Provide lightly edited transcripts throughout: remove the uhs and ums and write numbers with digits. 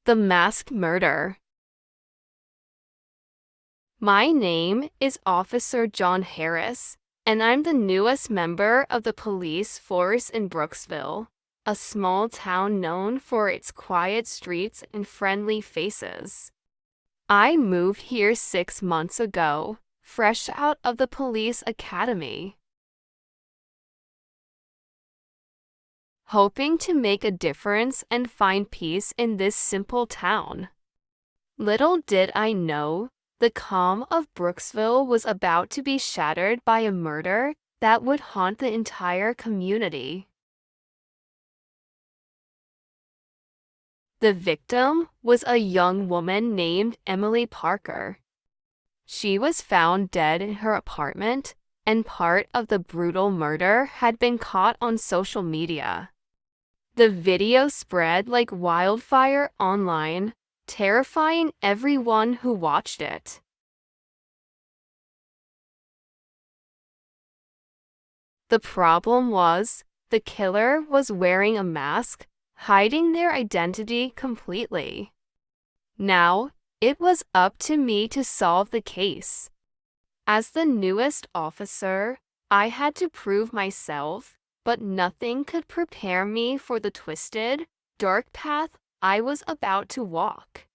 The masked murder. My name is Officer John Harris, and I'm the newest member of the police force in Brooksville, a small town known for its quiet streets and friendly faces. I moved here 6 months ago, fresh out of the police academy, hoping to make a difference and find peace in this simple town. Little did I know, the calm of Brooksville was about to be shattered by a murder that would haunt the entire community. The victim was a young woman named Emily Parker. She was found dead in her apartment, and part of the brutal murder had been caught on social media. The video spread like wildfire online, terrifying everyone who watched it. The problem was, the killer was wearing a mask, hiding their identity completely. Now, it was up to me to solve the case. As the newest officer, I had to prove myself, but nothing could prepare me for the twisted, dark path I was about to walk.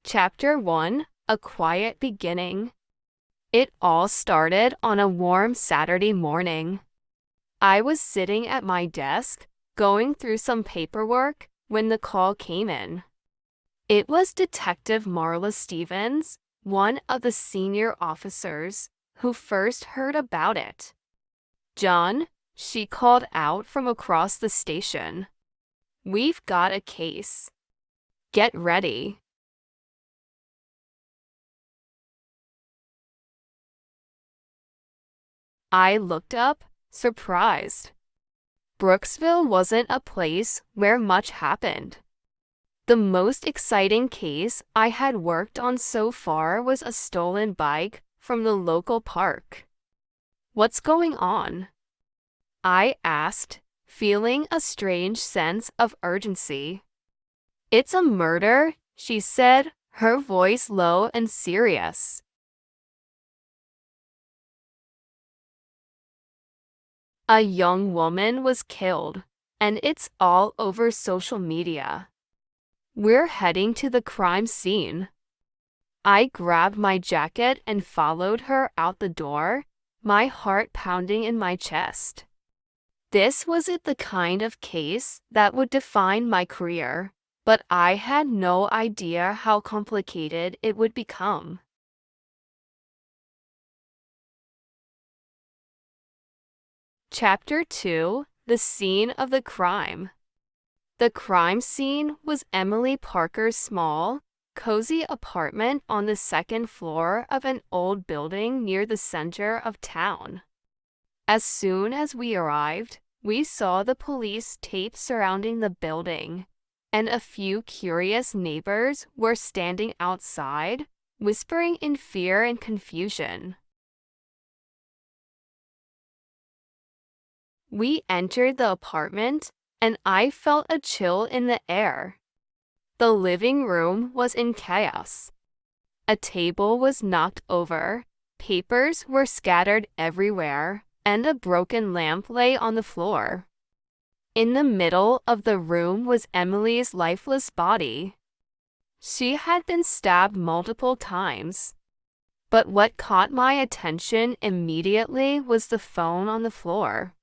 Chapter 1: A Quiet Beginning. It all started on a warm Saturday morning. I was sitting at my desk, going through some paperwork, when the call came in. It was Detective Marla Stevens, one of the senior officers, who first heard about it. "John," she called out from across the station. "We've got a case. Get ready." I looked up, surprised. Brooksville wasn't a place where much happened. The most exciting case I had worked on so far was a stolen bike from the local park. "What's going on?" I asked, feeling a strange sense of urgency. "It's a murder," she said, her voice low and serious. "A young woman was killed, and it's all over social media. We're heading to the crime scene." I grabbed my jacket and followed her out the door, my heart pounding in my chest. This wasn't the kind of case that would define my career, but I had no idea how complicated it would become. Chapter 2: The Scene of the Crime. The crime scene was Emily Parker's small, cozy apartment on the second floor of an old building near the center of town. As soon as we arrived, we saw the police tape surrounding the building, and a few curious neighbors were standing outside, whispering in fear and confusion. We entered the apartment, and I felt a chill in the air. The living room was in chaos. A table was knocked over, papers were scattered everywhere, and a broken lamp lay on the floor. In the middle of the room was Emily's lifeless body. She had been stabbed multiple times. But what caught my attention immediately was the phone on the floor.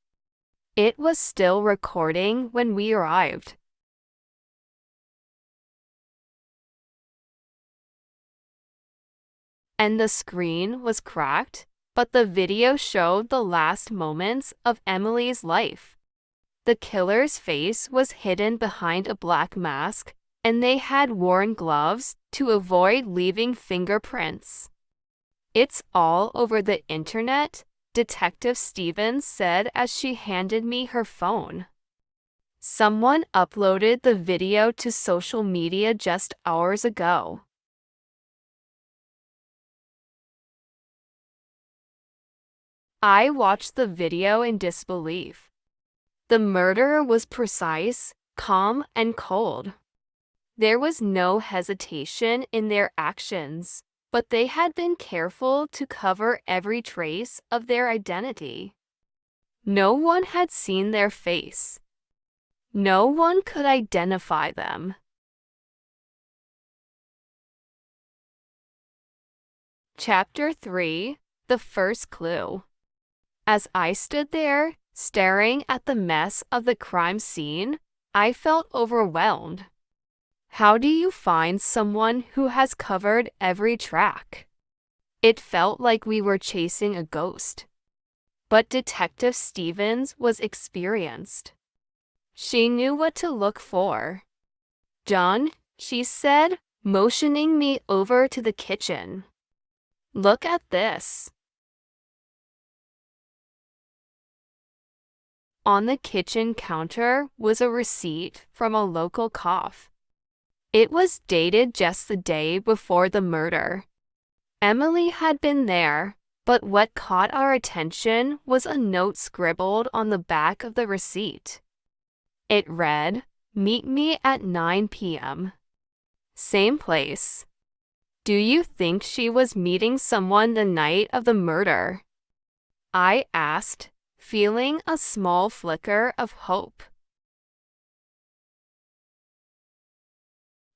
It was still recording when we arrived. And the screen was cracked, but the video showed the last moments of Emily's life. The killer's face was hidden behind a black mask, and they had worn gloves to avoid leaving fingerprints. "It's all over the internet," Detective Stevens said as she handed me her phone. "Someone uploaded the video to social media just hours ago." I watched the video in disbelief. The murderer was precise, calm, and cold. There was no hesitation in their actions, but they had been careful to cover every trace of their identity. No one had seen their face. No one could identify them. Chapter 3: The First Clue. As I stood there, staring at the mess of the crime scene, I felt overwhelmed. How do you find someone who has covered every track? It felt like we were chasing a ghost. But Detective Stevens was experienced. She knew what to look for. "John," she said, motioning me over to the kitchen. "Look at this." On the kitchen counter was a receipt from a local cough. It was dated just the day before the murder. Emily had been there, but what caught our attention was a note scribbled on the back of the receipt. It read, "Meet me at 9 p.m. Same place." "Do you think she was meeting someone the night of the murder?" I asked, feeling a small flicker of hope.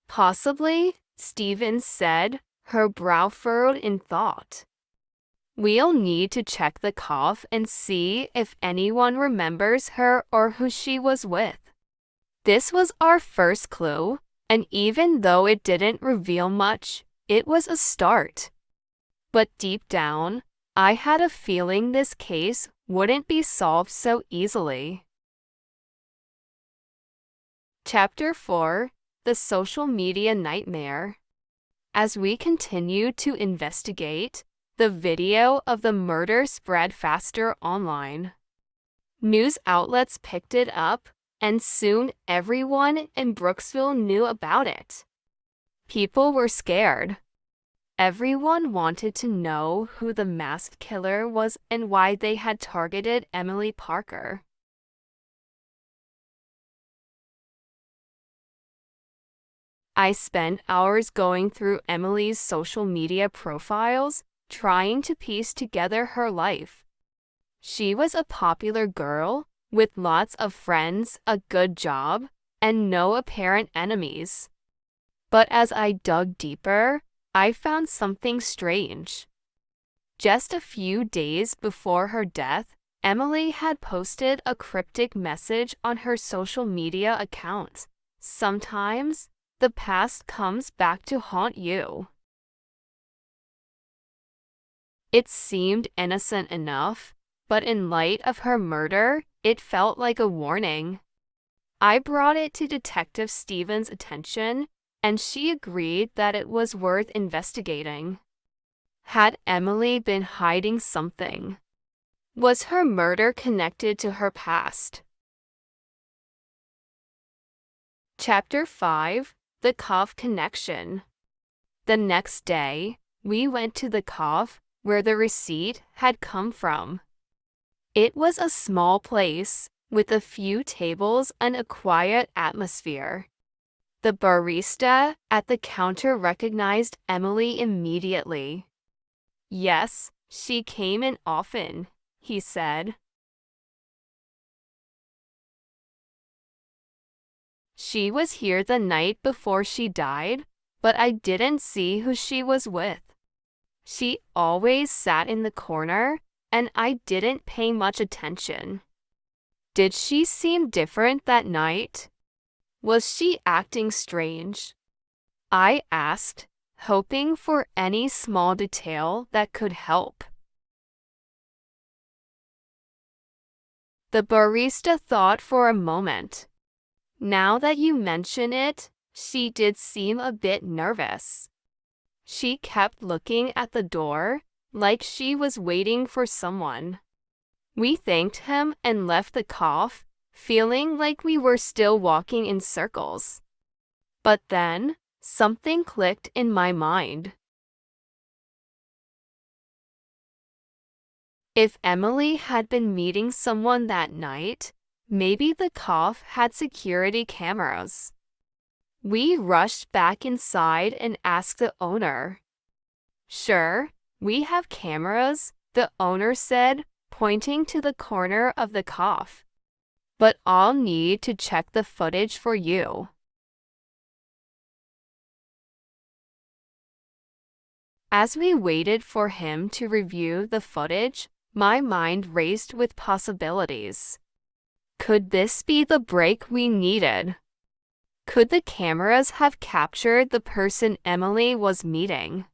"Possibly," Stevens said, her brow furrowed in thought. "We'll need to check the cough and see if anyone remembers her or who she was with." This was our first clue, and even though it didn't reveal much, it was a start. But deep down, I had a feeling this case wouldn't be solved so easily. Chapter 4: The Social Media Nightmare. As we continued to investigate, the video of the murder spread faster online. News outlets picked it up, and soon everyone in Brooksville knew about it. People were scared. Everyone wanted to know who the masked killer was and why they had targeted Emily Parker. I spent hours going through Emily's social media profiles, trying to piece together her life. She was a popular girl, with lots of friends, a good job, and no apparent enemies. But as I dug deeper, I found something strange. Just a few days before her death, Emily had posted a cryptic message on her social media account. "Sometimes, the past comes back to haunt you." It seemed innocent enough, but in light of her murder, it felt like a warning. I brought it to Detective Stevens' attention, and she agreed that it was worth investigating. Had Emily been hiding something? Was her murder connected to her past? Chapter 5: The Cough Connection. The next day, we went to the cough where the receipt had come from. It was a small place, with a few tables and a quiet atmosphere. The barista at the counter recognized Emily immediately. "Yes, she came in often," he said. "She was here the night before she died, but I didn't see who she was with. She always sat in the corner, and I didn't pay much attention." "Did she seem different that night? Was she acting strange?" I asked, hoping for any small detail that could help. The barista thought for a moment. "Now that you mention it, she did seem a bit nervous. She kept looking at the door, like she was waiting for someone." We thanked him and left the cough, feeling like we were still walking in circles. But then, something clicked in my mind. If Emily had been meeting someone that night, Maybe the cough had security cameras. We rushed back inside and asked the owner. Sure, we have cameras, the owner said, pointing to the corner of the cough. But I'll need to check the footage for you. As we waited for him to review the footage, my mind raced with possibilities. Could this be the break we needed? Could the cameras have captured the person Emily was meeting?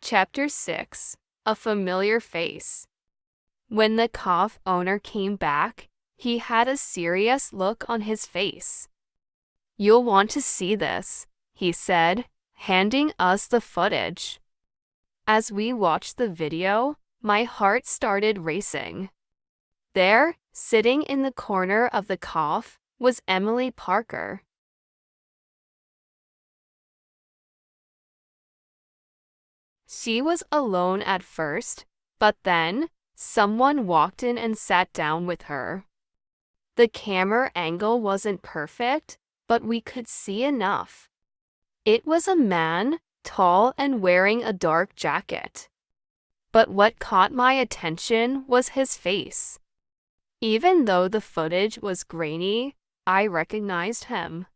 Chapter 6. A familiar face. When the cough owner came back, he had a serious look on his face. "You'll want to see this," he said, handing us the footage. As we watched the video, my heart started racing. There, sitting in the corner of the cough, was Emily Parker. She was alone at first, but then, someone walked in and sat down with her. The camera angle wasn't perfect, but we could see enough. It was a man, tall and wearing a dark jacket. But what caught my attention was his face. Even though the footage was grainy, I recognized him.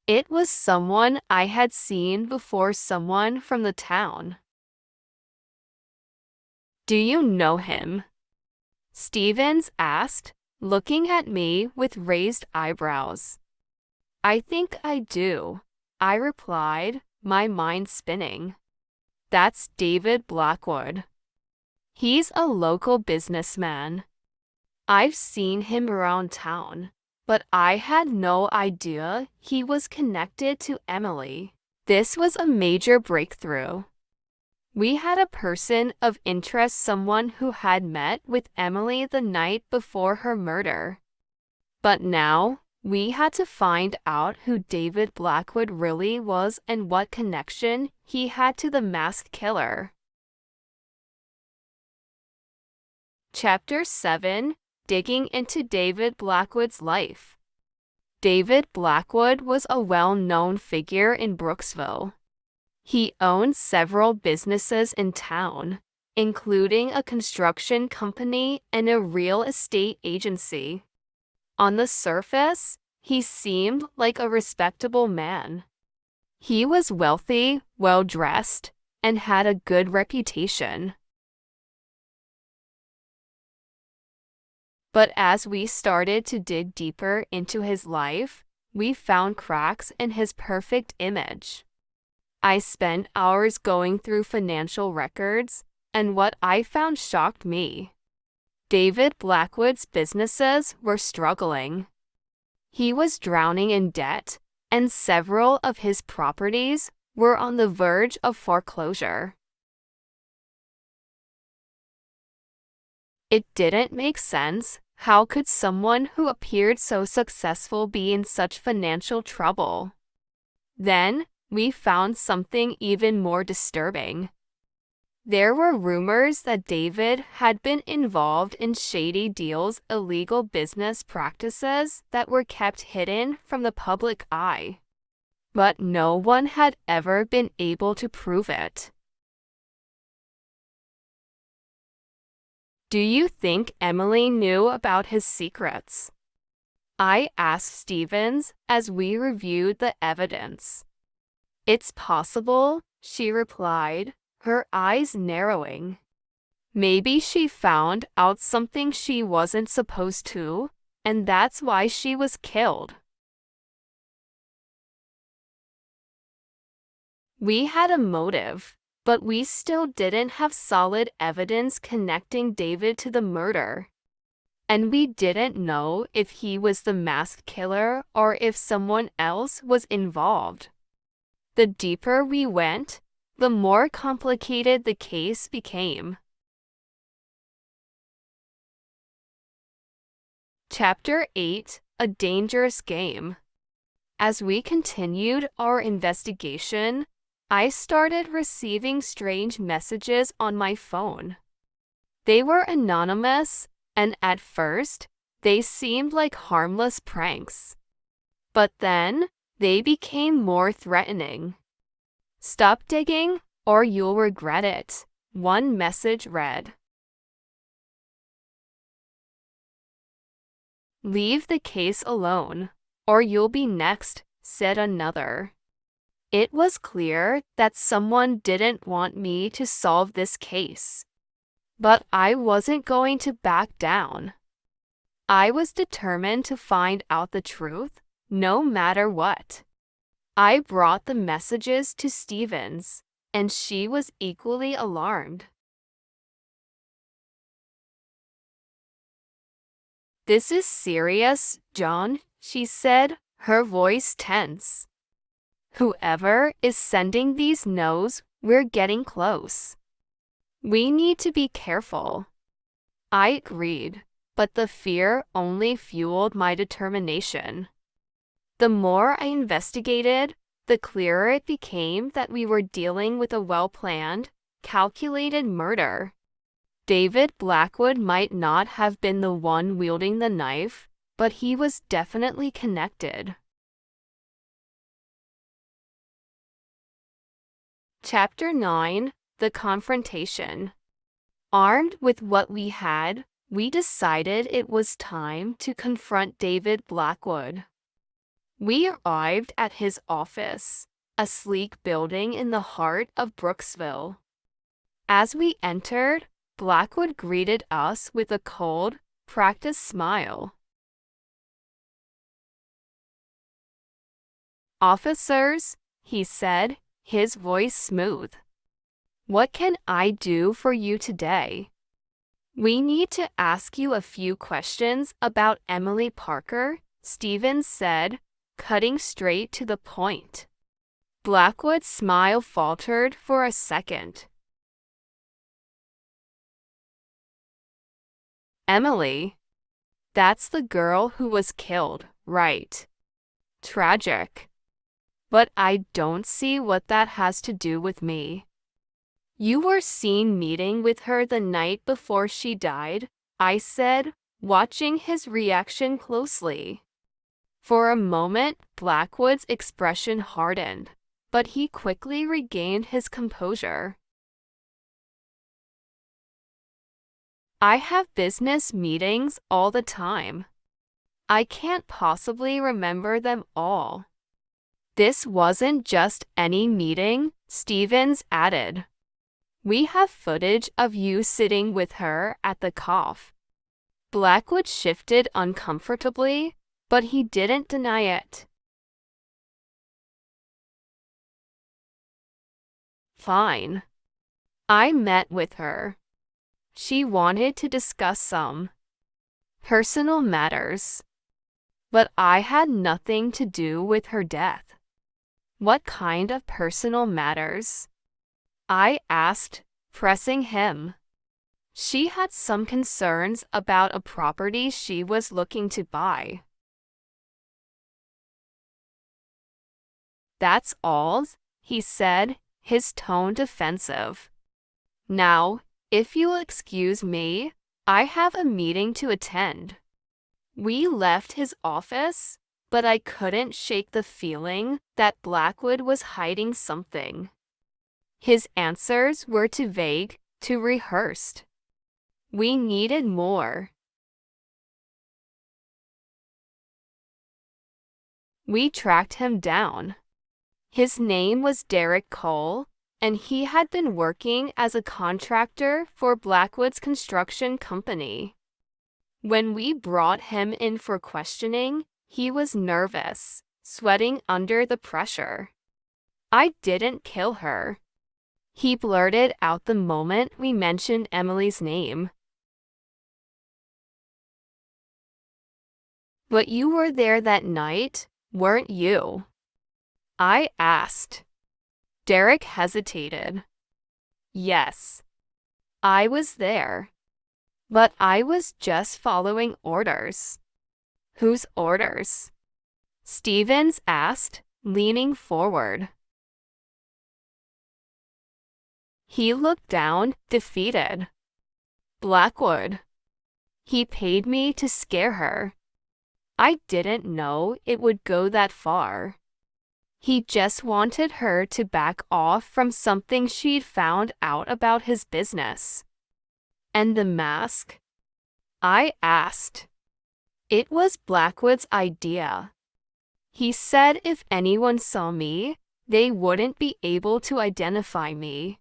It was someone I had seen before, someone from the town. "Do you know him?" Stevens asked, looking at me with raised eyebrows. "I think I do," I replied, my mind spinning. "That's David Blackwood. He's a local businessman. I've seen him around town, but I had no idea he was connected to Emily." This was a major breakthrough. We had a person of interest, someone who had met with Emily the night before her murder. But now, we had to find out who David Blackwood really was and what connection he had to the masked killer. Chapter 7. Digging into David Blackwood's life. David Blackwood was a well-known figure in Brooksville. He owned several businesses in town, including a construction company and a real estate agency. On the surface, he seemed like a respectable man. He was wealthy, well-dressed, and had a good reputation. But as we started to dig deeper into his life, we found cracks in his perfect image. I spent hours going through financial records, and what I found shocked me. David Blackwood's businesses were struggling. He was drowning in debt, and several of his properties were on the verge of foreclosure. It didn't make sense. How could someone who appeared so successful be in such financial trouble? Then, we found something even more disturbing. There were rumors that David had been involved in shady deals, illegal business practices that were kept hidden from the public eye. But no one had ever been able to prove it. "Do you think Emily knew about his secrets?" I asked Stevens as we reviewed the evidence. "It's possible," she replied, her eyes narrowing. "Maybe she found out something she wasn't supposed to, and that's why she was killed." We had a motive, but we still didn't have solid evidence connecting David to the murder. And we didn't know if he was the masked killer or if someone else was involved. The deeper we went, the more complicated the case became. Chapter 8. A Dangerous Game. As we continued our investigation, I started receiving strange messages on my phone. They were anonymous, and at first, they seemed like harmless pranks. But then, they became more threatening. "Stop digging, or you'll regret it," one message read. "Leave the case alone, or you'll be next," said another. It was clear that someone didn't want me to solve this case. But I wasn't going to back down. I was determined to find out the truth, no matter what. I brought the messages to Stevens, and she was equally alarmed. "This is serious, John," she said, her voice tense. "Whoever is sending these knows we're getting close. We need to be careful." I agreed, but the fear only fueled my determination. The more I investigated, the clearer it became that we were dealing with a well-planned, calculated murder. David Blackwood might not have been the one wielding the knife, but he was definitely connected. Chapter 9: The Confrontation. Armed with what we had, we decided it was time to confront David Blackwood. We arrived at his office, a sleek building in the heart of Brooksville. As we entered, Blackwood greeted us with a cold, practiced smile. "Officers," he said, his voice smooth. "What can I do for you today?" "We need to ask you a few questions about Emily Parker," Stevens said, cutting straight to the point. Blackwood's smile faltered for a second. "Emily? That's the girl who was killed, right? Tragic. But I don't see what that has to do with me." "You were seen meeting with her the night before she died," I said, watching his reaction closely. For a moment, Blackwood's expression hardened, but he quickly regained his composure. "I have business meetings all the time. I can't possibly remember them all." "This wasn't just any meeting," Stevens added. "We have footage of you sitting with her at the cough." Blackwood shifted uncomfortably, but he didn't deny it. "Fine. I met with her. She wanted to discuss some personal matters. But I had nothing to do with her death." "What kind of personal matters?" I asked, pressing him. "She had some concerns about a property she was looking to buy." "That's all," he said, his tone defensive. "Now, if you'll excuse me, I have a meeting to attend." We left his office, but I couldn't shake the feeling that Blackwood was hiding something. His answers were too vague, too rehearsed. We needed more. We tracked him down. His name was Derek Cole, and he had been working as a contractor for Blackwood's construction company. When we brought him in for questioning, he was nervous, sweating under the pressure. "I didn't kill her," he blurted out the moment we mentioned Emily's name. "But you were there that night, weren't you?" I asked. Derek hesitated. "Yes, I was there. But I was just following orders." "Whose orders?" Stevens asked, leaning forward. He looked down, defeated. Blackwood. He paid me to scare her. I didn't know it would go that far. He just wanted her to back off from something she'd found out about his business. And the mask? I asked. It was Blackwood's idea. He said if anyone saw me, they wouldn't be able to identify me.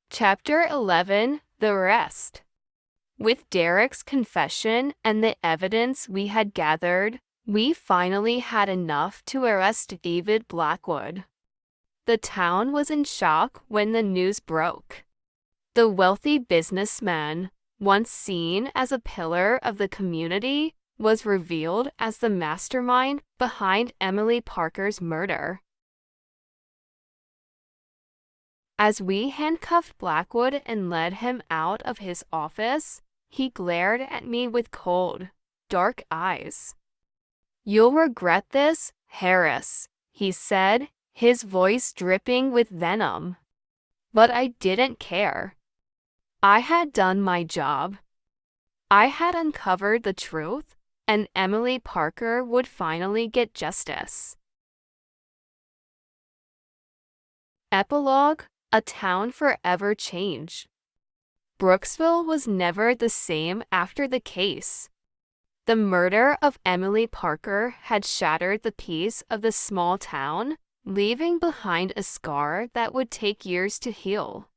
Chapter 11, The Rest. With Derek's confession and the evidence we had gathered, we finally had enough to arrest David Blackwood. The town was in shock when the news broke. The wealthy businessman, once seen as a pillar of the community, was revealed as the mastermind behind Emily Parker's murder. As we handcuffed Blackwood and led him out of his office, he glared at me with cold, dark eyes. "You'll regret this, Harris," he said, his voice dripping with venom. But I didn't care. I had done my job. I had uncovered the truth, and Emily Parker would finally get justice. Epilogue: A town forever changed. Brooksville was never the same after the case. The murder of Emily Parker had shattered the peace of the small town, leaving behind a scar that would take years to heal.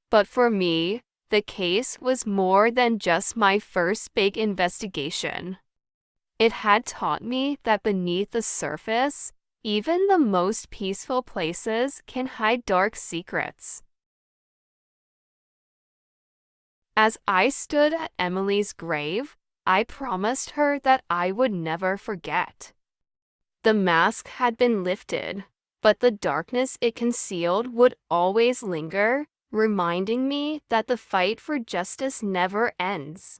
But for me, the case was more than just my first big investigation. It had taught me that beneath the surface, even the most peaceful places can hide dark secrets. As I stood at Emily's grave, I promised her that I would never forget. The mask had been lifted, but the darkness it concealed would always linger, reminding me that the fight for justice never ends.